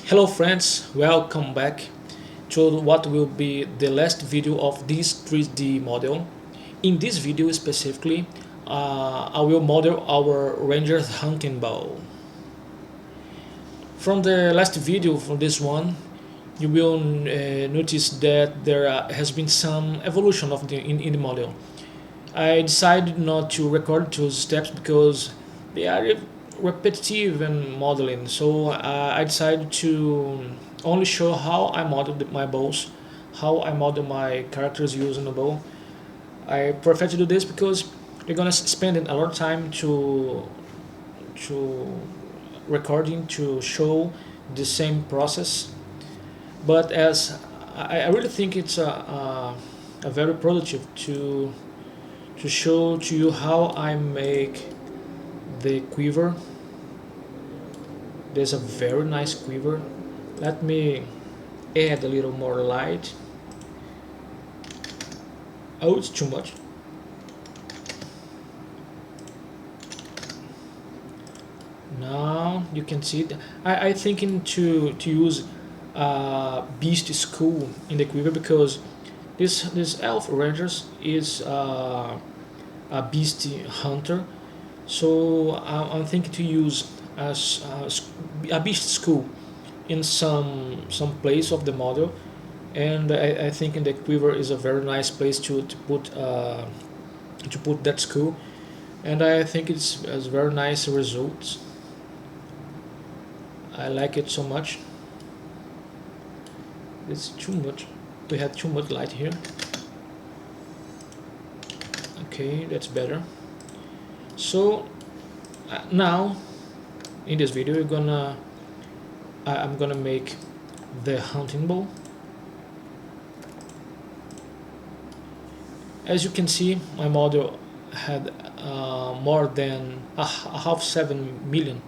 Hello friends, welcome back to what will be the last video of this 3D model. In this video specifically, I will model our ranger's hunting bow. From the last video, from this one, you will notice that there has been some evolution of in the model. I decided not to record those steps because they are repetitive and modeling. So I decided to only show how I modeled my bows, how I model my characters using the bow. I prefer to do this because you're gonna spend a lot of time to recording to show the same process. But as I really think it's a very productive to show to you how I make the quiver. There's a very nice quiver. Let me add a little more light. Oh, it's too much. Now you can see it. I thinking to use beast skull in the quiver because this elf rangers is a beast hunter. So I'm thinking to use a beast skull in some place of the model, and I think in the quiver is a very nice place to put that skull, and I think it's very nice results. I like it so much. It's too much. We have too much light here. Okay, that's better. So now in this video I'm gonna make the hunting bow. As you can see, my model had more than a half 7 million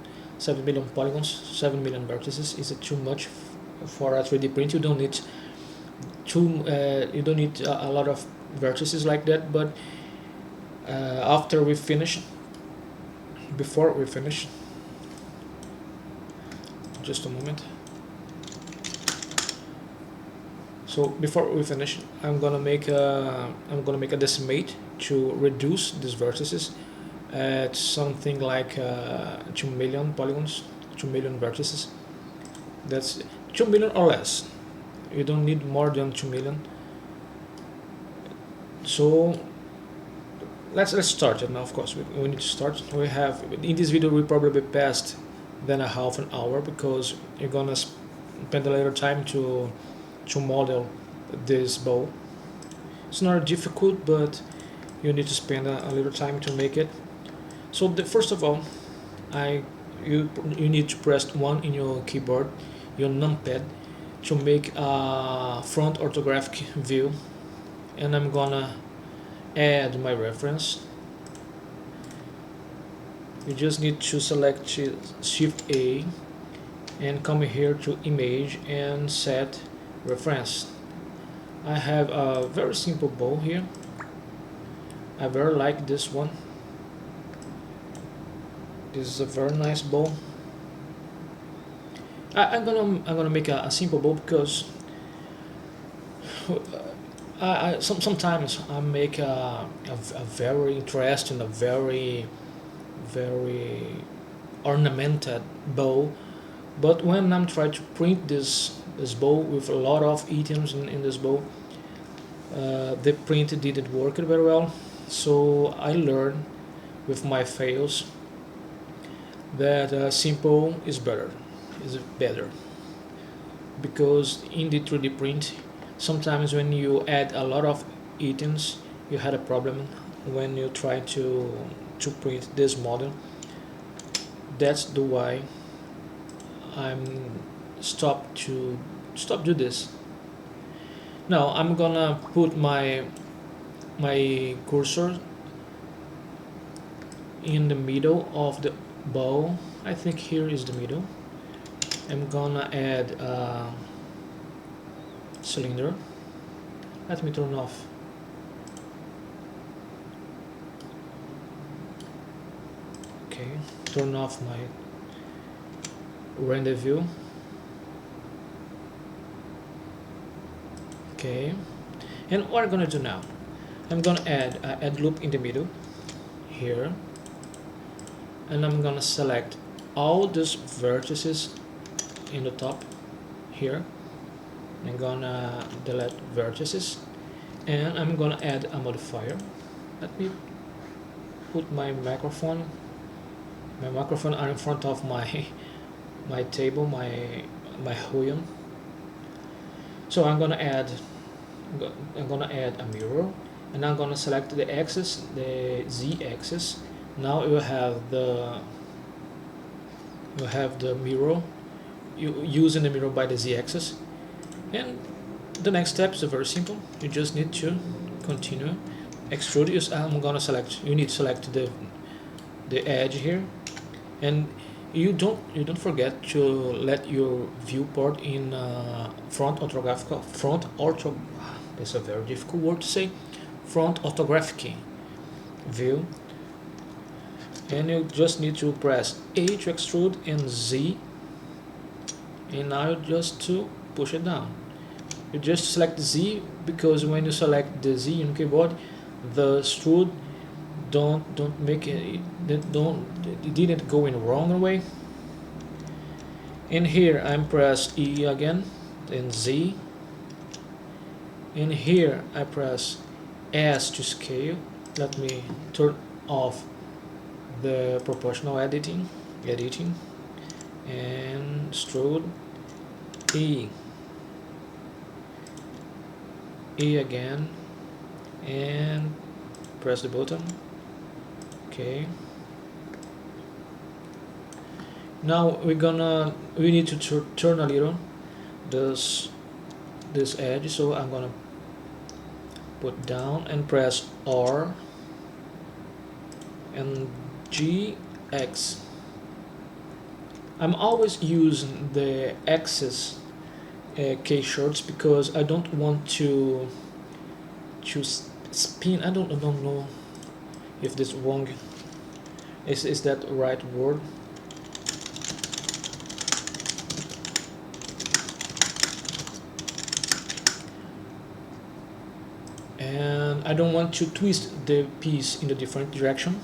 polygons, 7 million vertices. Is it too much for a 3D print? You don't need a lot of vertices like that. But after we finish, before we finish, just a moment. So before we finish, I'm gonna make a decimate to reduce these vertices at something like 2 million polygons, 2 million vertices. That's 2 million or less. You don't need more than 2 million. So let's start it now. Of course, we need to start. We have in this video we probably passed than a half an hour because you're gonna spend a little time to model this bow. It's not difficult, but you need to spend a little time to make it. So first of all, you need to press 1 in your keyboard, your numpad, to make a front orthographic view, and I'm gonna add my reference. You just need to select Shift A and come here to image and set reference. I have a very simple bow here. I very like this one. This is a very nice bow. I'm gonna make a simple bow because sometimes I make a very interesting, a very ornamented bow, but when I'm trying to print this bow with a lot of items in this bow, the print didn't work very well. So I learned with my fails that simple is better because in the 3D print sometimes when you add a lot of items you had a problem when you try to print this model. That's the why I'm stop do this. Now I'm gonna put my cursor in the middle of the bow. I think here is the middle. I'm gonna add a cylinder. Let me turn off. Okay, turn off my render view. Okay, and what I'm gonna do now, I'm gonna add loop in the middle here, and I'm gonna select all these vertices in the top here. I'm gonna delete vertices, and I'm gonna add a modifier. Let me put my microphone are in front of my my table, my helium. So I'm gonna add a mirror, and I'm gonna select the axis, the Z axis. Now you have the mirror, using the mirror by the Z axis. And the next step is very simple. You just need to continue extrude. I'm gonna select. You need to select the edge here, and you don't forget to let your viewport in front ortho. That's a very difficult word to say. Front orthographic view, and you just need to press A to extrude and Z, and now just to push it down. You just select Z, because when you select the Z in keyboard, the extrude don't make it didn't go in the wrong way. In here I'm press E again, then Z. In here I press S to scale. Let me turn off the proportional editing, and extrude E again, and press the button. Okay. Now we need to turn a little this edge, so I'm gonna put down and press R and GX. I'm always using the axis key shorts, because I don't want to spin. I don't know if this wrong. Is that the right word? And I don't want to twist the piece in a different direction.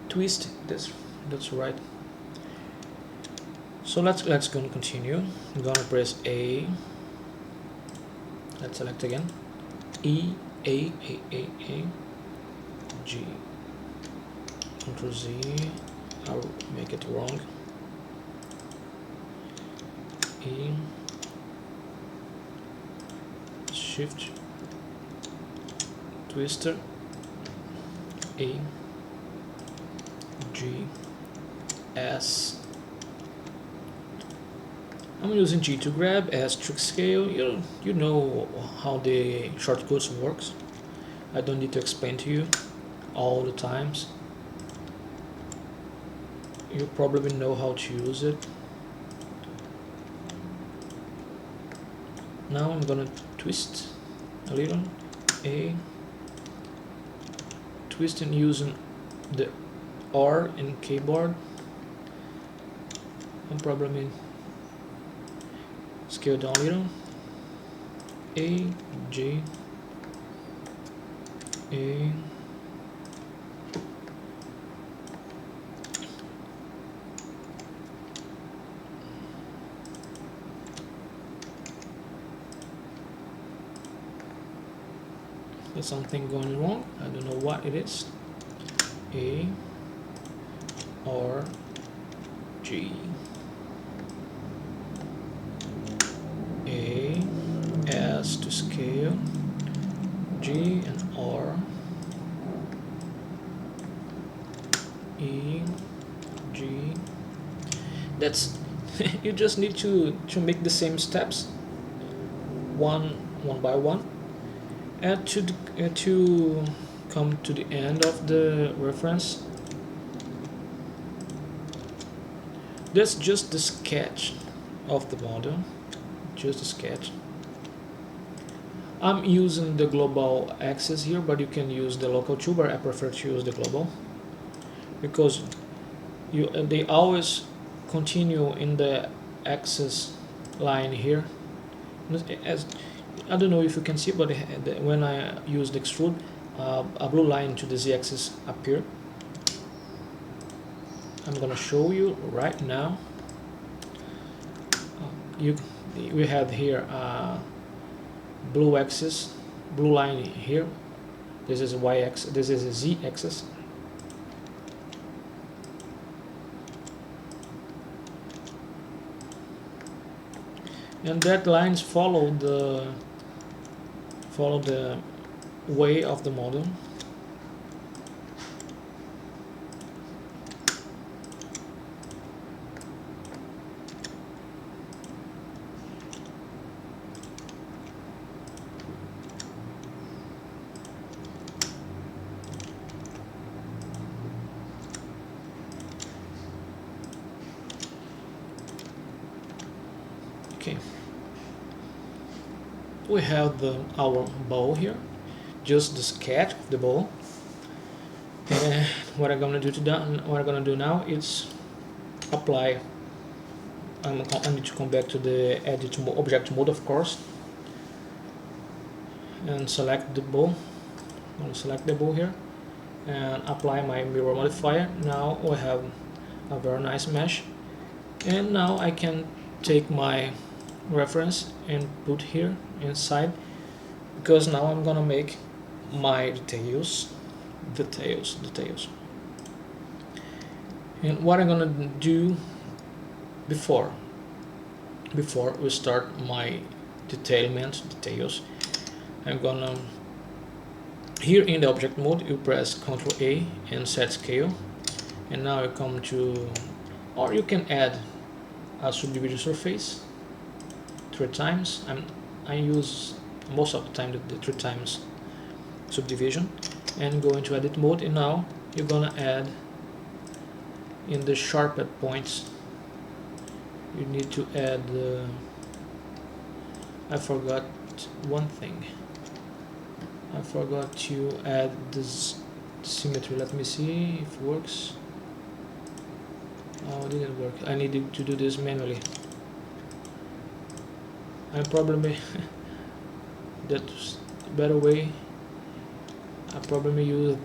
Twist, that's right. So let's gonna continue. I'm gonna press A. Let's select again. E, A, G. Ctrl Z. I'll make it wrong. E. Shift. Twister. A. G. S. I'm using G to grab, S to scale. You know how the shortcuts works. I don't need to explain to you all the times. You probably know how to use it. Now I'm gonna twist a little. A. Twist and using the R in keyboard. I'm probably scale down a little. A, G, A. There's something going wrong. I don't know what it is. A, R, G, A, S to scale, G and R, E, G. That's you just need to make the same steps one by one, and to come to the end of the reference. That's just the sketch of the model, just a sketch. I'm using the global axis here, but you can use the local too, but I prefer to use the global, because they always continue in the axis line here. As I don't know if you can see, but when I use the extrude, a blue line to the z-axis appear. I'm gonna show you right now. We have here a blue axis, blue line here. This is a y-axis. This is a z-axis. And that lines follow the way of the model. Okay, we have our bow here, just the sketch of the bow. And what I'm gonna do now is apply. I need to come back to the edit object mode, of course, and select the bow. I'm gonna select the bow here and apply my mirror modifier. Now we have a very nice mesh, and now I can take my reference and put here inside, because now I'm gonna make my details. And what I'm gonna do before we start my details, I'm gonna, here in the object mode, you press Ctrl A and set scale, and now you come to, or you can add a subdivision surface 3 times. I use most of the time the 3 times subdivision, and go into edit mode, and now you're gonna add in the sharpened points. You need to add I forgot one thing. I forgot to add this symmetry. Let me see if it works. Oh, it didn't work. I needed to do this manually. I probably that's a better way. I probably use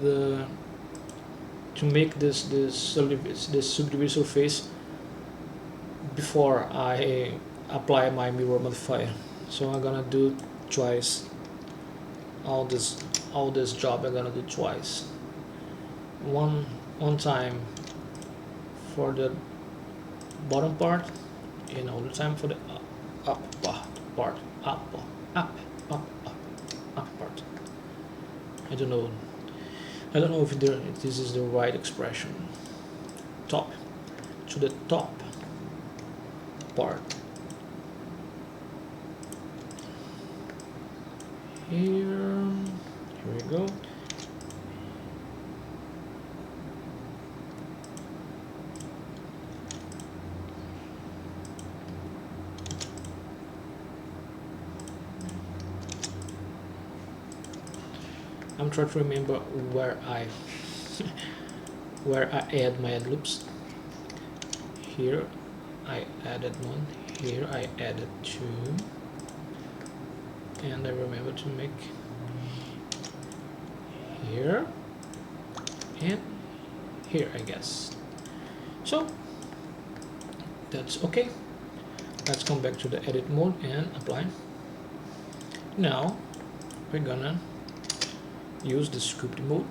to make this subdivision surface before I apply my mirror modifier. So I'm gonna do twice. All this job I'm gonna do twice. One time for the bottom part, and all the time for the up part. I don't know if this is the right expression. Top to the top part. Here we go. I'm trying to remember where I add my add loops. Here I added one. Here I added 2. And I remember to make here and here, I guess. So that's okay. Let's come back to the edit mode and apply. Now we're gonna use the sculpt mode.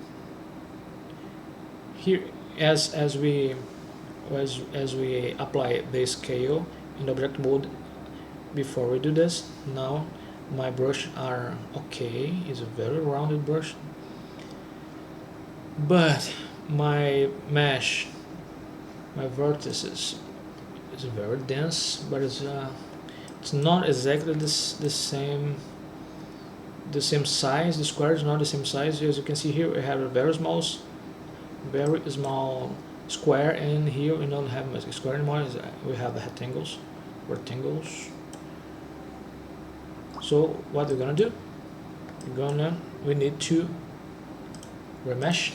Here, as we apply the scale in the object mode, before we do this, now my brush are okay. It's a very rounded brush, but my mesh, my vertices is very dense, but it's not exactly the same size. The square is not the same size. As you can see here, we have a very small square, and here we don't have a square anymore. We have rectangles. So what we're gonna do? We need to remesh.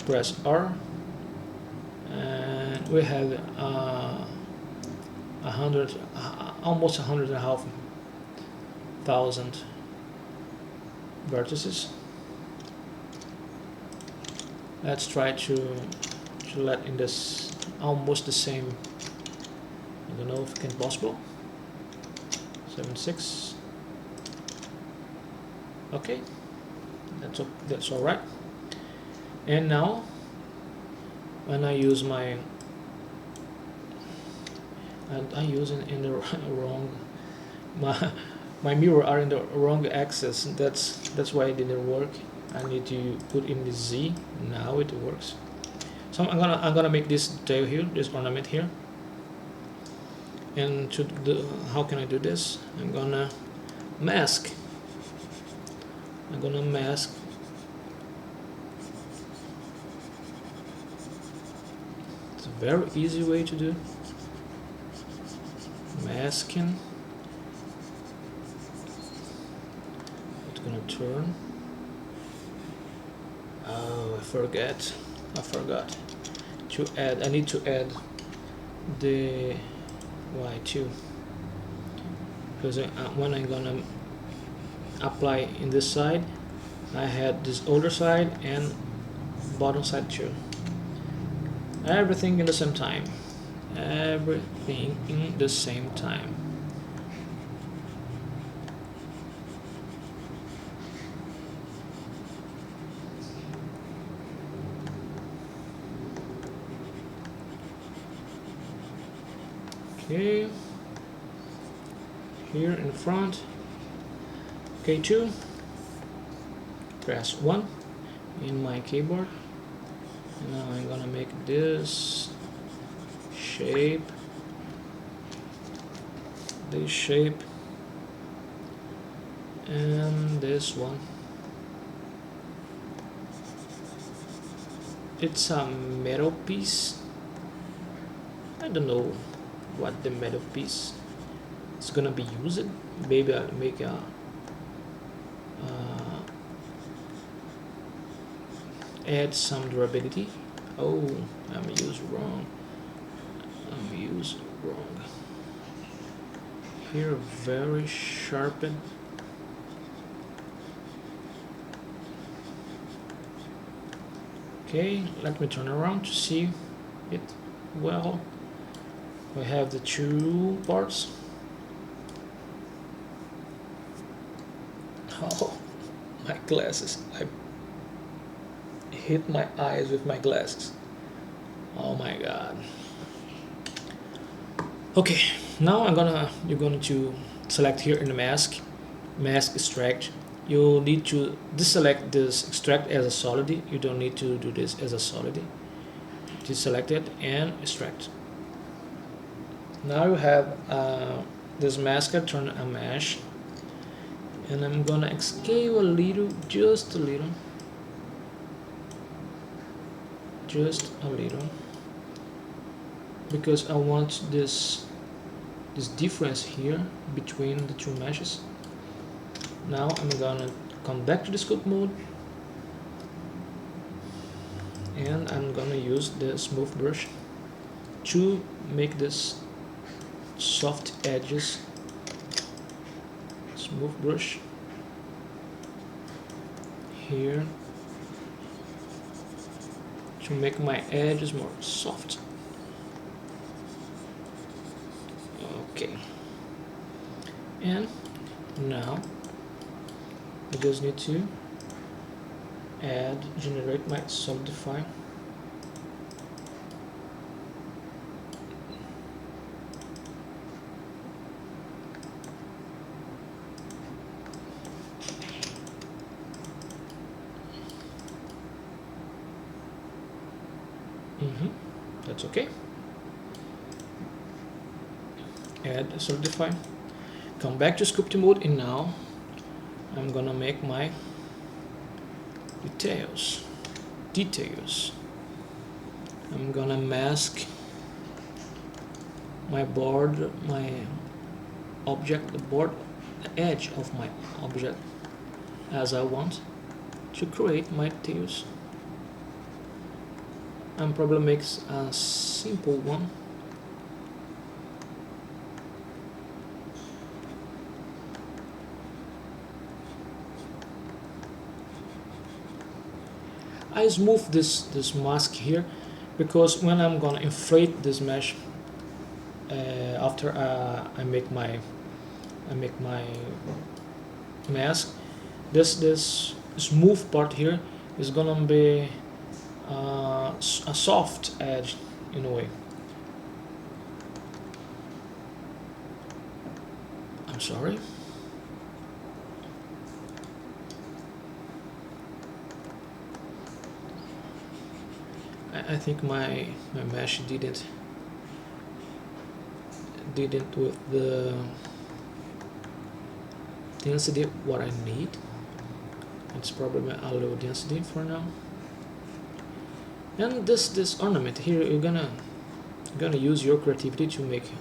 Press R, and we have almost 100.5 1000 vertices. Let's try to let in this almost the same. I don't know if it can possible. 7.6. Okay, that's all right. And now when I use my, and I use it in the wrong, my mirror are in the wrong axis. That's why it didn't work. I need to put in the Z. Now it works. So I'm gonna make this detail here, this ornament here. And how can I do this? I'm gonna mask. It's a very easy way to do. Masking. It's gonna turn. Oh, I forgot to add. I need to add the Y2, because when I'm gonna apply in this side, I had this older side and bottom side too. Everything in the same time. Everything in the same time. Okay, here in front, K2, press 1 in my keyboard, and now I'm gonna make this shape, and this one. It's a metal piece. I don't know what the metal piece is gonna be used. Maybe I'll make a add some durability. Oh, I'm used wrong. Here, very sharpened. Okay, let me turn around to see it well. We have the two parts. Oh, my glasses. I hit my eyes with my glasses. Oh my god. Okay, now you're going to select here in the mask extract. You need to deselect this extract as a solid. You don't need to do this as a solid. Deselect it and extract. Now you have this mask turn a mesh, and I'm gonna scale a little, just a little, because I want this difference here between the two meshes. Now I'm gonna come back to the scope mode, and I'm gonna use the smooth brush to make this soft edges. Smooth brush here to make my edges more soft. Okay, and now I just need to generate my solidify. That's okay. Add solidify. Come back to sculpting mode, and now I'm gonna make my details. I'm gonna mask my board, my object, the edge of my object as I want to create my details. I'm probably makes a simple one. I smooth this mask here because when I'm gonna inflate this mesh after I make my mask, this smooth part here is gonna be a soft edge in a way. I'm sorry. I think my mesh didn't with the density what I need. It's probably a low density for now. And this ornament here, you're gonna use your creativity to make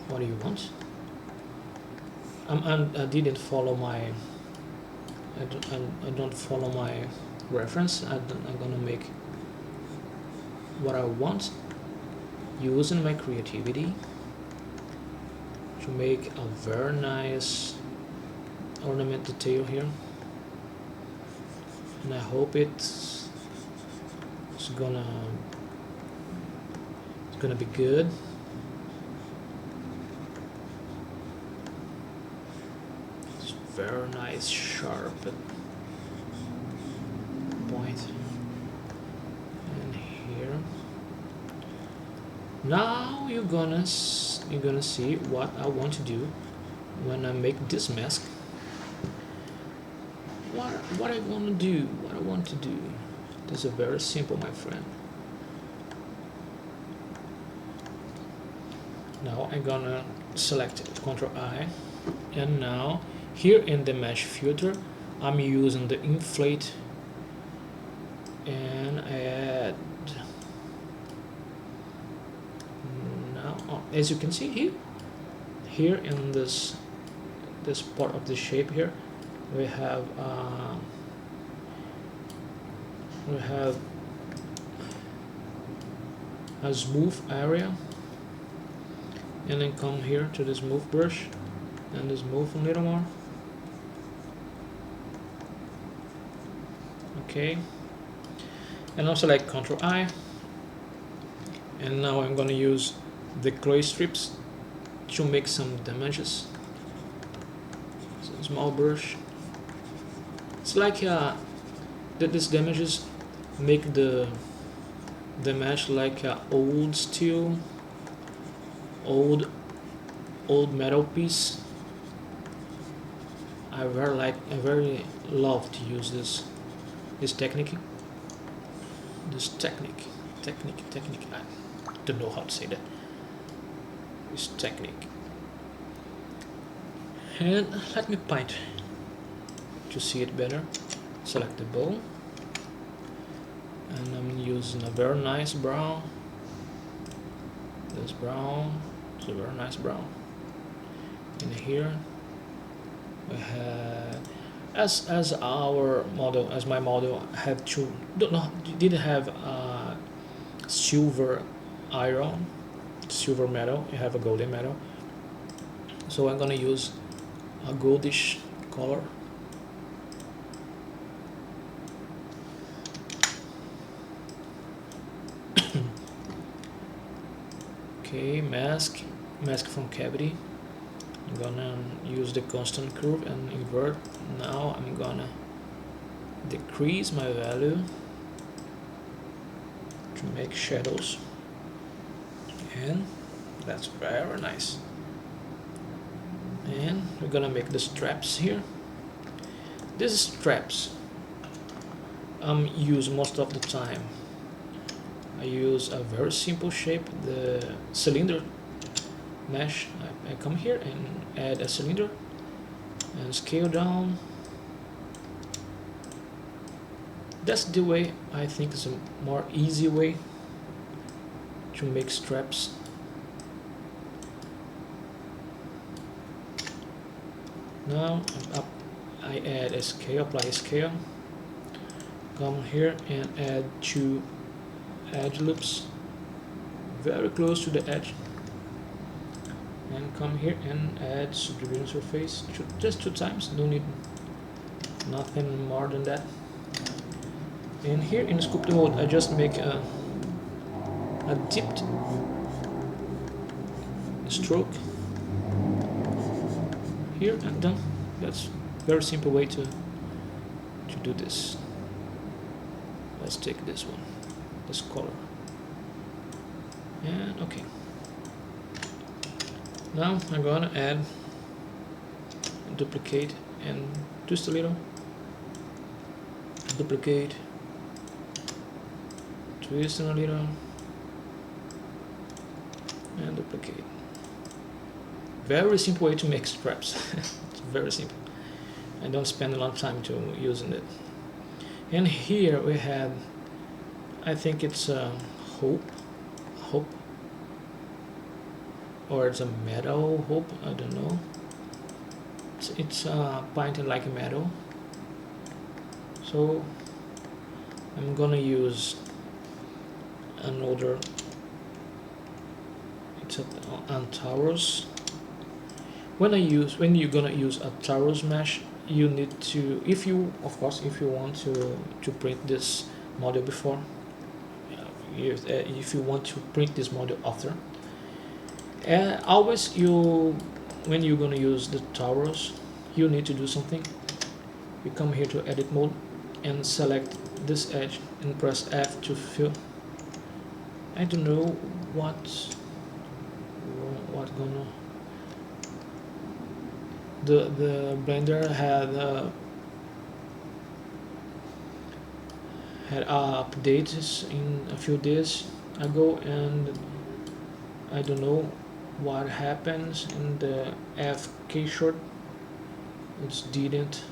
what do you want. I didn't follow my I don't follow my reference. I'm gonna make what I want using my creativity to make a very nice ornament detail here, and I hope it's gonna be good. It's very nice sharp point and here. Now you're gonna see what I want to do when I make this mask. What I want to do. This is very simple, my friend. Now I'm gonna select Ctrl I, and now here in the mesh filter I'm using the inflate and add. Now as you can see here in this part of the shape here, we have a smooth area, and then come here to the smooth brush and smooth a little more. Okay, and now select Ctrl I, and now I'm gonna use the clay strips to make some damages. So small brush. It's like that these damages make the mesh like a old steel, old metal piece. I very love to use this technique. I don't know how to say that. This technique. And let me paint to see it better. Select the bowl, and I'm using a very nice brown. This brown, it's a very nice brown. And here we have, as my model had to didn't have silver metal. You have a golden metal, so I'm gonna use a goldish color. Okay, mask from cavity. I'm gonna use the constant curve and invert. Now I'm gonna decrease my value to make shadows, and that's very nice. And we're gonna make the straps here. These straps use most of the time. I use a very simple shape, the cylinder mesh. I come here and add a cylinder and scale down. That's the way I think is a more easy way to make straps. Now I add a scale, apply a scale, come here and add 2 edge loops very close to the edge, and come here and add subdivision surface just 2 times. Don't need nothing more than that. And here in sculpting mode, I just make a dipped stroke here and done. That's very simple way to do this. Let's take this one, this color, and okay. Now I'm gonna add, duplicate, and twist a little. Duplicate, twist a little, and duplicate. Very simple way to make straps. It's very simple. I don't spend a lot of time to using it. And here we have, I think it's a hope, or it's a metal hope. I don't know. It's painted like a metal. So I'm gonna use another. It's a Taurus. When you're gonna use a Taurus mesh, you need to, if you want to print this model before, if you want to print this model after, always when you're gonna use the Taurus, you need to do something. You come here to edit mode and select this edge and press F to fill. I don't know what gonna. The Blender had updates in a few days ago, and I don't know what happens in the FK short. It didn't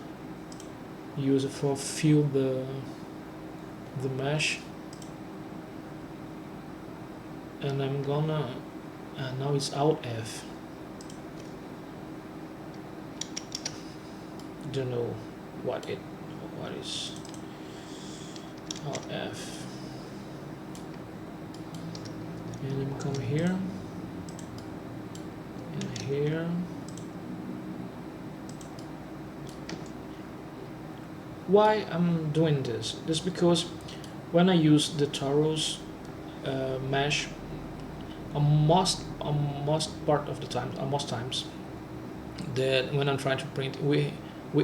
use it for fill the mesh, and I'm gonna now it's Alt F. Don't know what is Alt F, and then come here and here. Why I'm doing this? This because when I use the Taurus mesh, most part of the time, most times, that when I'm trying to print, we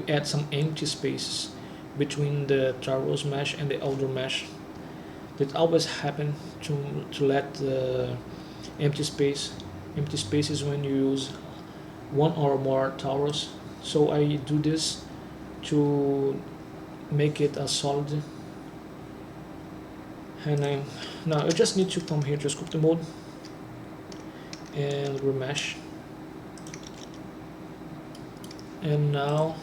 add some empty spaces between the Taurus mesh and the older mesh. That always happen to let the empty spaces when you use one or more Taurus. So I do this to make it a solid. And now I just need to come here to sculpt mode and remesh. And now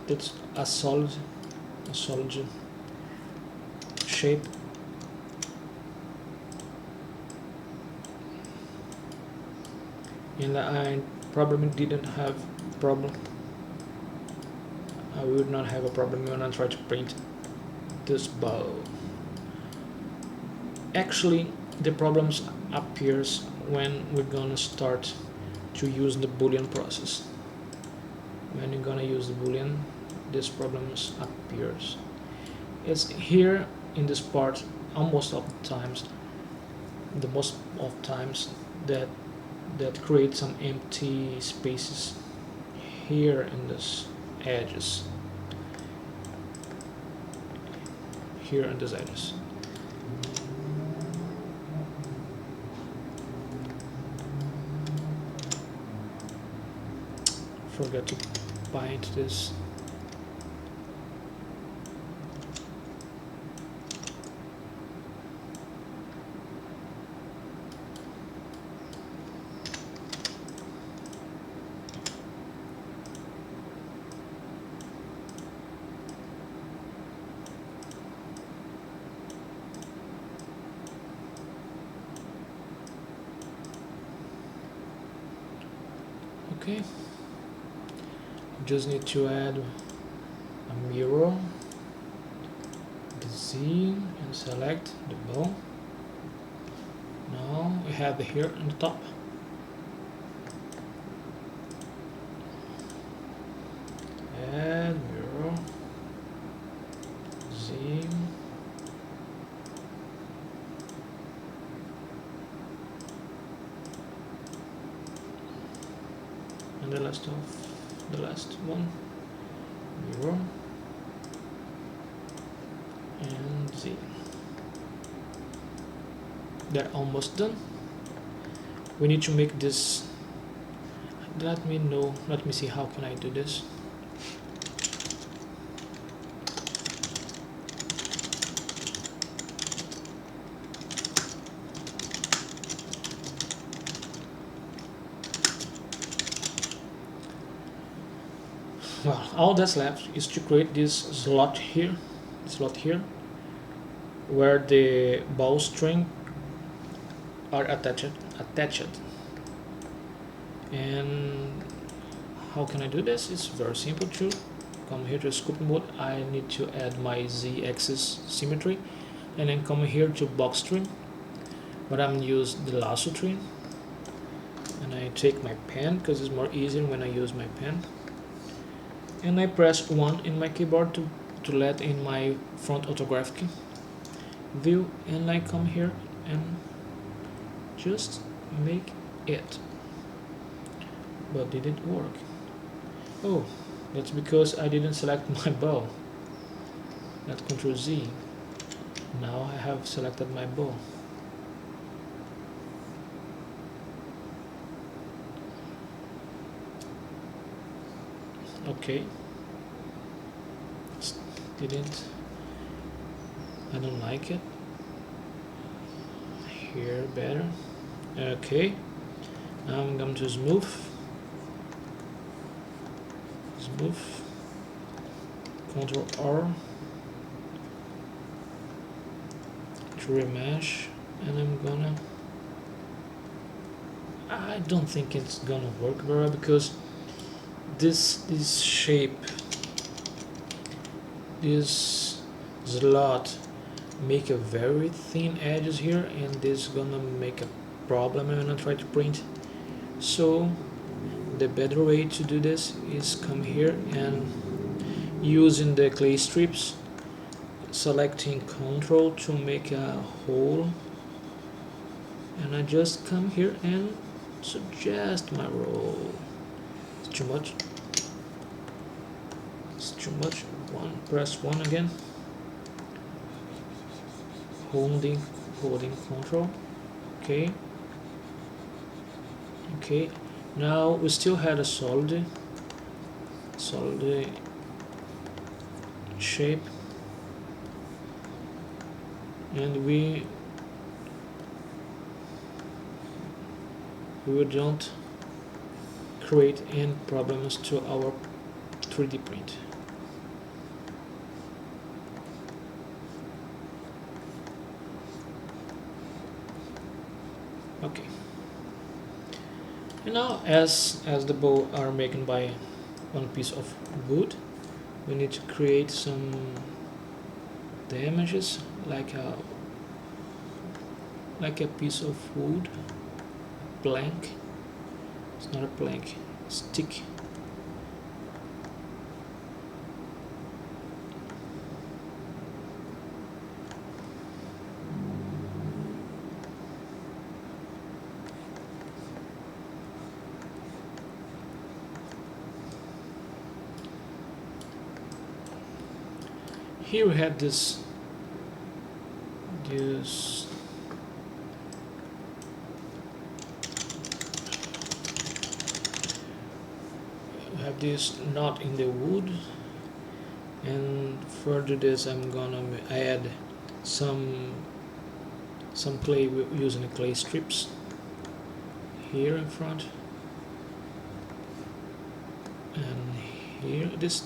it's a solid shape. And I probably didn't have problem. I would not have a problem when I try to print this bow. Actually, the problems appears when we're gonna start to use the Boolean process. When you're gonna use the Boolean, this problems appears. It's here in this part most of times that create some empty spaces here in this edges. Here in these edges. Forgot to paint this. Okay. Just need to add a mirror, the Z, and select the bow. Now we have the here on the top. Add mirror, and the last one, mirror and Z. They're almost done. We need to make this. Let me see how can I do this. Well, all that's left is to create this slot here, where the ball string are attached. And how can I do this? It's very simple too. Come here to scope mode. I need to add my z-axis symmetry, and then come here to box string, but I'm use the lasso tree, and I take my pen because it's more easier when I use my pen, and I press 1 in my keyboard to let in my front orthographic view, and I come here and just make it. But did it work? Oh, that's because I didn't select my bow. That's Ctrl Z. Now I have selected my bow. Okay. Didn't. I don't like it. Here better. Okay. Now I'm going to smooth. Ctrl R to remesh, and I don't think it's gonna work very well because this shape, this slot make a very thin edges here, and this is gonna make a problem when I try to print. So the better way to do this is come here and using the clay strips, selecting Ctrl to make a hole, and I just come here and suggest my roll. It's too much. Press 1 again, holding Ctrl. Okay, now we still had a solid shape, and we don't create any problems to our 3D print. Okay. And now, as the bow are making by one piece of wood, we need to create some damages, like a piece of wood, plank. It's not a plank, stick. Here we have this we have this knot in the wood, and further this I'm gonna add some clay using the clay strips here in front, and here this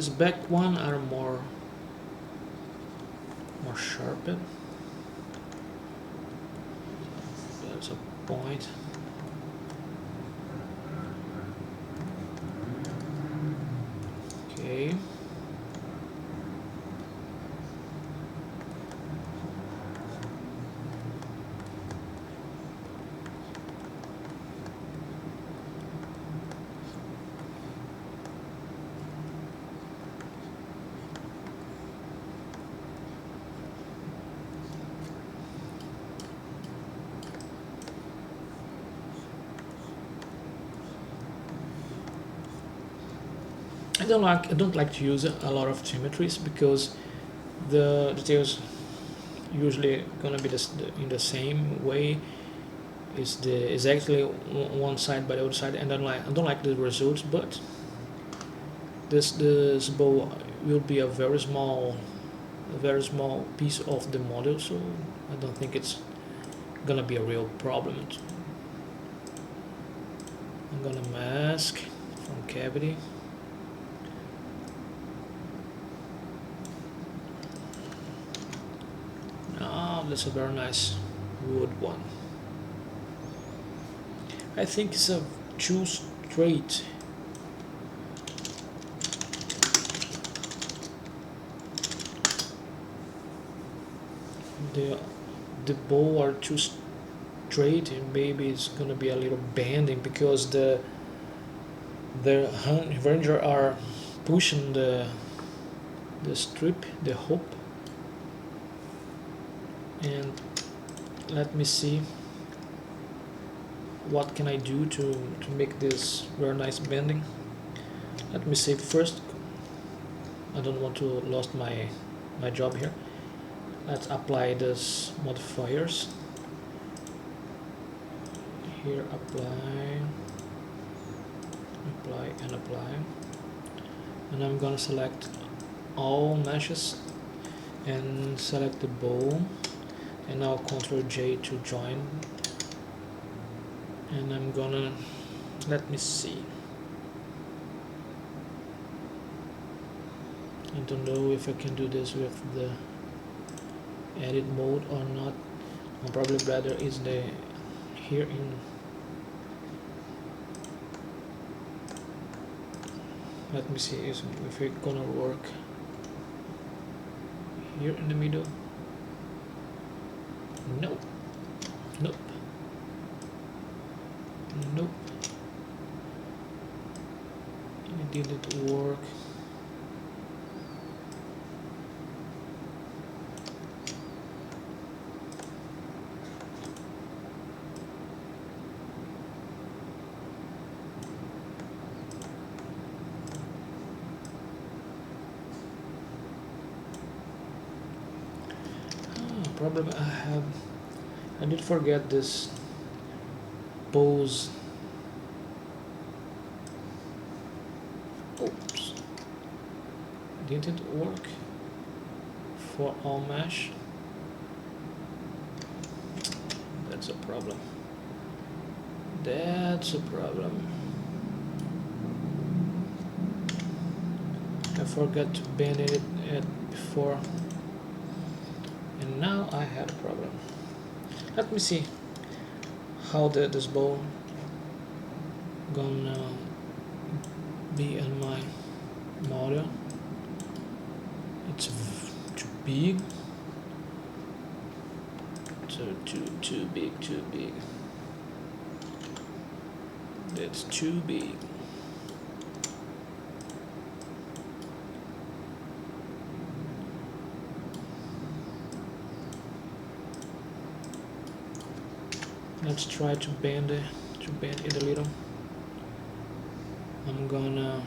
back one are more sharpened. There's a point. Okay. I don't like to use a lot of symmetries because the details usually gonna be in the same way. Is the exactly one side by the other side, and I don't like the results. But this bow will be a very small piece of the model, so I don't think it's gonna be a real problem. I'm gonna mask from cavity. Now that's a very nice wood one. I think it's a too straight. The the bow are too straight, and maybe it's gonna be a little bending because the ranger are pushing the strip, the hoop. And let me see what can I do to make this very nice bending. Let me save first. I don't want to lose my job here. Let's apply this modifiers. Here apply, and apply. And I'm gonna select all meshes and select the bow, and now Ctrl J to join. And I'm gonna, let me see, I don't know if I can do this with the edit mode or not. I'll probably rather is the here in, let me see if it's gonna work here in the middle. Nope. Nope. Nope. It didn't work. Problem I did forget this pose. Oops, didn't work for all mesh. That's a problem. That's a problem. I forgot to bend it before, and now I have a problem. Let me see how this bow gonna be in my model. It's too big, too big. That's too big. Let's try to bend it a little. I'm gonna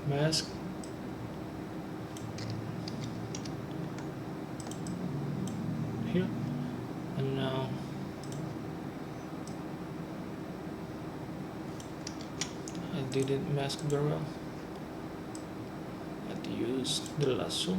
mask. Here. And now I didn't mask very well. I had to use the lasso.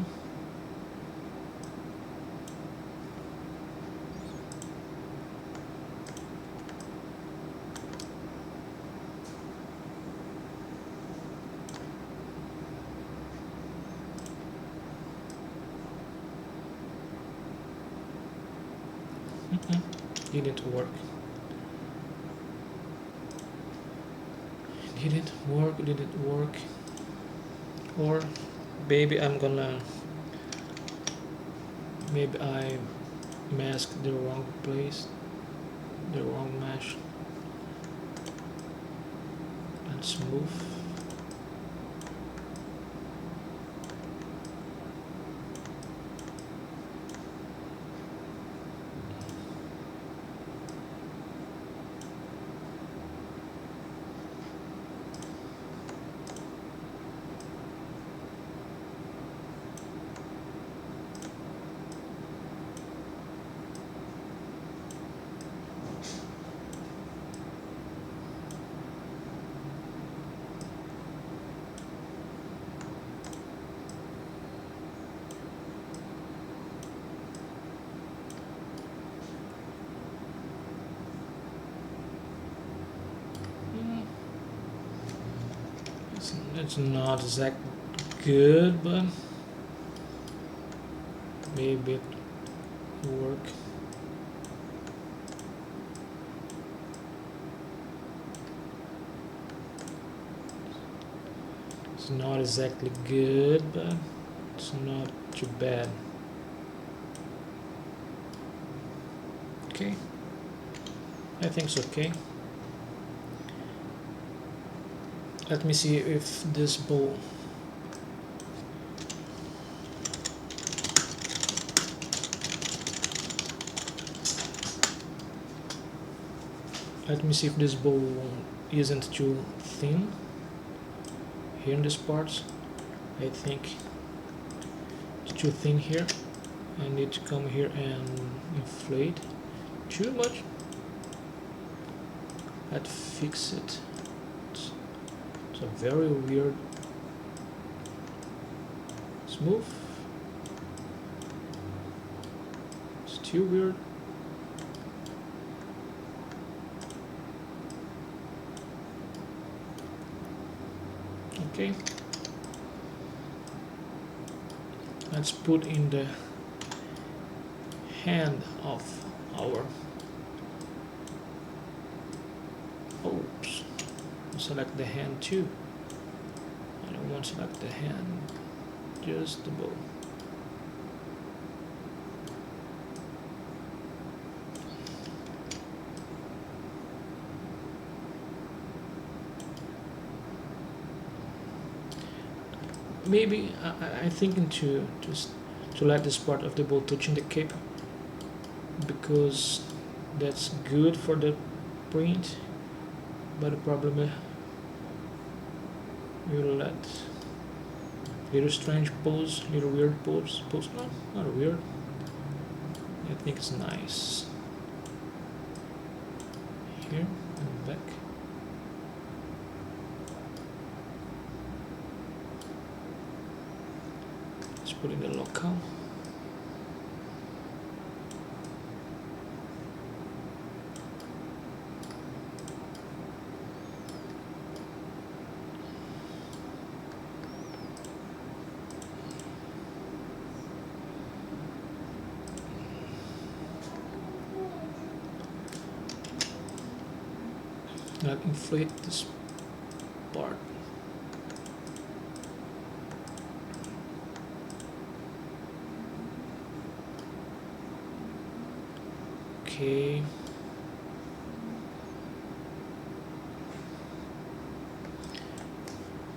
Didn't work. Didn't work. Or maybe I masked the wrong place, the wrong mesh. Let's move. It's not exactly good, but maybe it work. It's not exactly good, but it's not too bad. Okay, I think it's okay. Let me see if this bow let me see if this bow isn't too thin here in this part. I think it's too thin here. I need to come here and inflate too much. Let's fix it. It's a very weird smooth. Still weird. Okay. Let's put in the hand of our oops. Select the hand too. I don't want to select the hand, just the bow. Maybe I'm thinking to let this part of the bow touching the cape, because that's good for the print. But the problem is we'll let little strange pose, little weird pose. No, not weird. I think it's nice. Here and back. Let's put in the locale. Now inflate this part. Okay.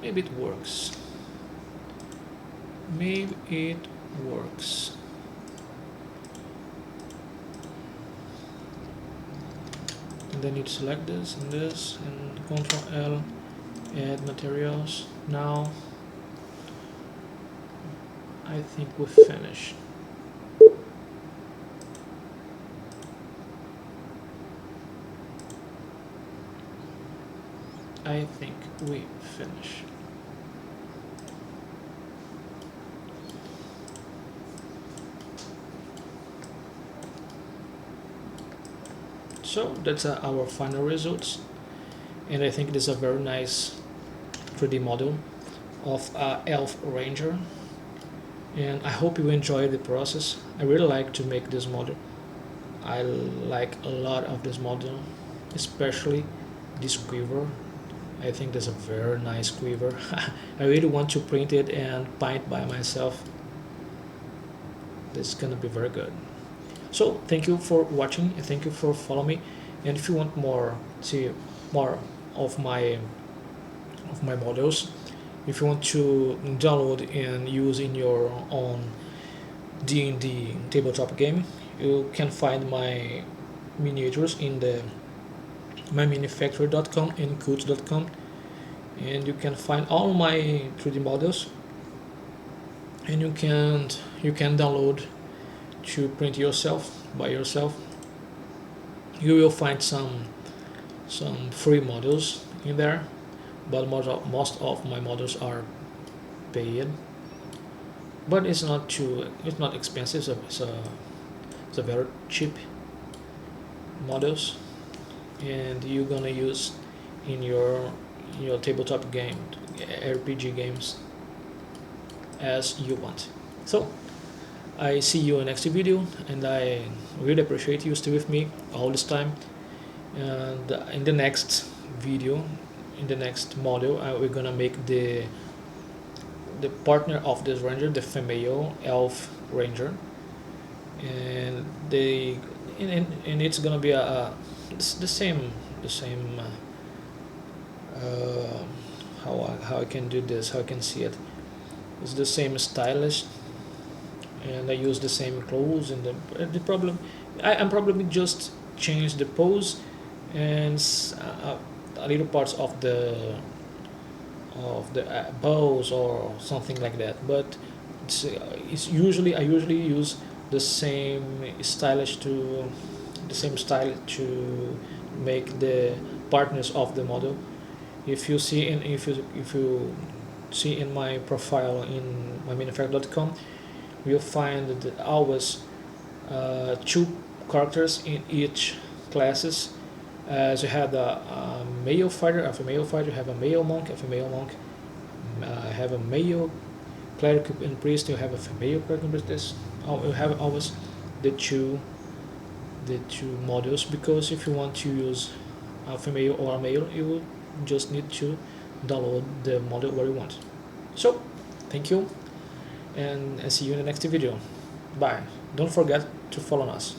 Maybe it works. Maybe it works. And then you select this and Ctrl L, add materials. Now I think we're finished. I think we finished. So that's our final results, and I think this is a very nice 3D model of Elf Ranger, and I hope you enjoy the process. I really like to make this model. I like a lot of this model, especially this quiver. I think that's a very nice quiver. I really want to print it and paint by myself. This is gonna be very good. So thank you for watching and thank you for following me. And if you want more of my models, if you want to download and use in your own D&D tabletop game, you can find my miniatures in the mymanufacturer.com and coach.com, and you can find all my 3D models, and you can download to print yourself by yourself. You will find some free models in there, but most of my models are paid. But it's not expensive. It's a very cheap models, and you're gonna use in your your tabletop game, RPG games as you want. So I see you in next video, and I really appreciate you stay with me all this time. And in the next video, in the next model, we're gonna make the partner of this ranger, the female elf ranger, and they and it's gonna be the same how I can do this, how I can see it. It's the same stylist, and I use the same clothes. And the problem, I'm probably just change the pose and a little parts of the bows or something like that. But it's usually I usually use the same stylish to the same style to make the partners of the model. If you see in my profile in mymanufacture.com, you'll find that always two characters in each classes. So you have a male fighter, a female fighter, you have a male monk, a female monk, have a male cleric and priest, you have a female cleric and priestess. You have always the two models, because if you want to use a female or a male, you will just need to download the model where you want. So thank you, and I see you in the next video. Bye. Don't forget to follow us.